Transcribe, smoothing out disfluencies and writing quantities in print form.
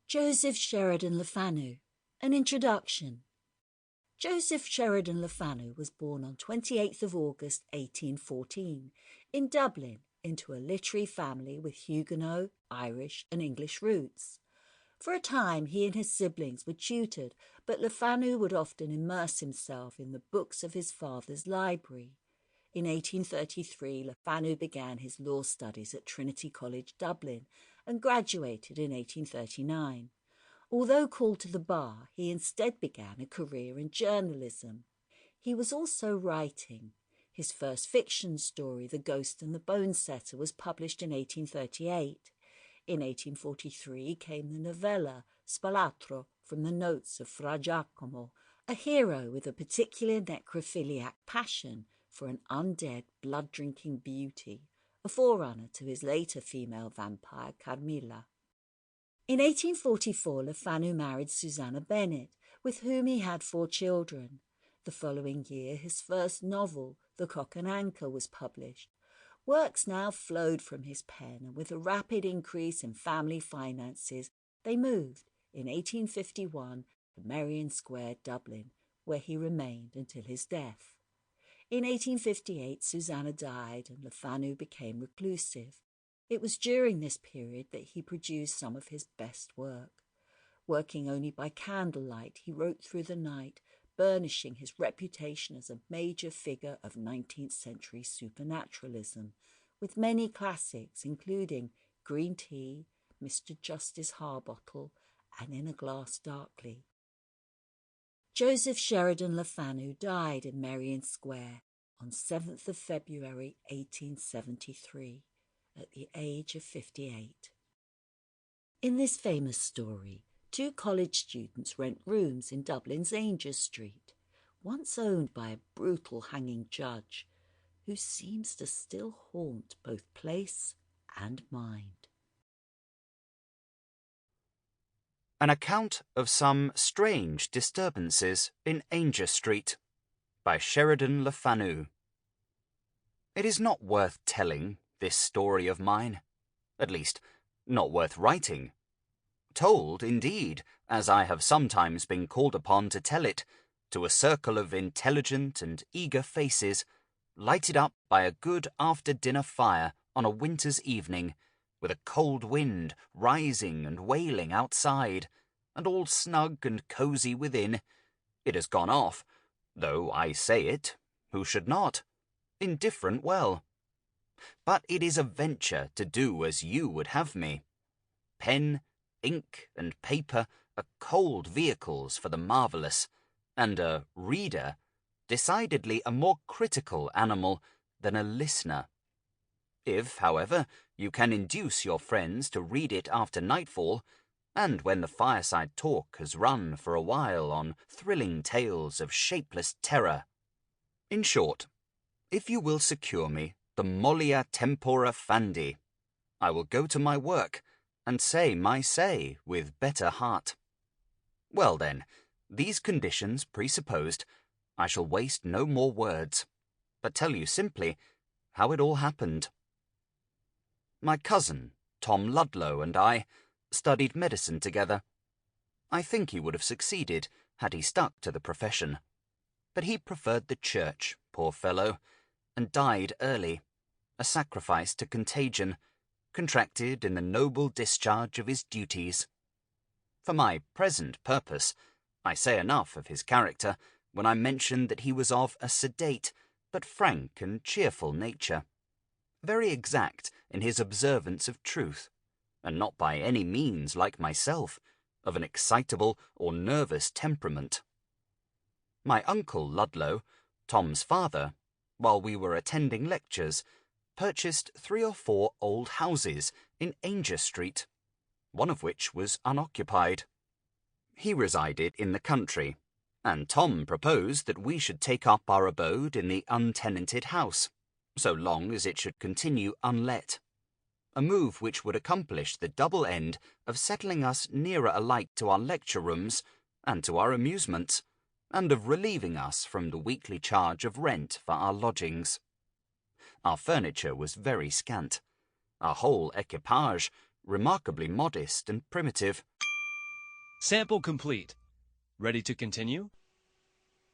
Joseph Sheridan Le Fanu. An introduction. Joseph Sheridan Le Fanu was born on 28th of August 1814 in Dublin into a literary family with Huguenot, Irish and English roots. For a time he and his siblings were tutored, but Le Fanu would often immerse himself in the books of his father's library. In 1833 Le Fanu began his law studies at Trinity College, Dublin, and graduated in 1839. Although called to the bar, he instead began a career in journalism. He was also writing. His first fiction story, The Ghost and the Bonesetter, was published in 1838. In 1843 came the novella Spalatro from the notes of Fra Giacomo, a hero with a particular necrophiliac passion for an undead, blood-drinking beauty, a forerunner to his later female vampire Carmilla. In 1844, Le Fanu married Susanna Bennett, with whom he had 4 children. The following year, his first novel, The Cock and Anchor, was published. Works now flowed from his pen, and with a rapid increase in family finances, they moved, in 1851, to Merrion Square, Dublin, where he remained until his death. In 1858, Susanna died and Le Fanu became reclusive. It was during this period that he produced some of his best work. Working only by candlelight, he wrote through the night, burnishing his reputation as a major figure of 19th century supernaturalism, with many classics including Green Tea, Mr. Justice Harbottle, and In a Glass Darkly. Joseph Sheridan Le Fanu died in Merrion Square on 7th of February 1873 at the age of 58. In this famous story, 2 college students rent rooms in Dublin's Aungier Street, once owned by a brutal hanging judge who seems to still haunt both place and mind. An account of some strange disturbances in Aungier Street by Sheridan Le Fanu. It is not worth telling, this story of mine. At least, not worth writing. Told, indeed, as I have sometimes been called upon to tell it, to a circle of intelligent and eager faces, lighted up by a good after-dinner fire on a winter's evening, with a cold wind rising and wailing outside, and all snug and cosy within. It has gone off, though I say it, who should not, indifferent well. But it is a venture to do as you would have me. Pen, ink, and paper are cold vehicles for the marvellous, and a reader decidedly a more critical animal than a listener. If, however, you can induce your friends to read it after nightfall, and when the fireside talk has run for a while on thrilling tales of shapeless terror. In short, if you will secure me the mollia tempora fandi, I will go to my work and say my say with better heart. Well then, these conditions presupposed, I shall waste no more words, but tell you simply how it all happened. My cousin, Tom Ludlow, and I studied medicine together. I think he would have succeeded had he stuck to the profession. But he preferred the church, poor fellow, and died early, a sacrifice to contagion, contracted in the noble discharge of his duties. For my present purpose, I say enough of his character when I mention that he was of a sedate but frank and cheerful nature, very exact in his observance of truth, and not by any means like myself, of an excitable or nervous temperament. My uncle Ludlow, Tom's father, while we were attending lectures, purchased 3 or 4 old houses in Aungier Street, one of which was unoccupied. He resided in the country, and Tom proposed that we should take up our abode in the untenanted house, so long as it should continue unlet, a move which would accomplish the double end of settling us nearer alike to our lecture rooms and to our amusements, and of relieving us from the weekly charge of rent for our lodgings. Our furniture was very scant, our whole equipage remarkably modest and primitive. Sample complete. Ready to continue?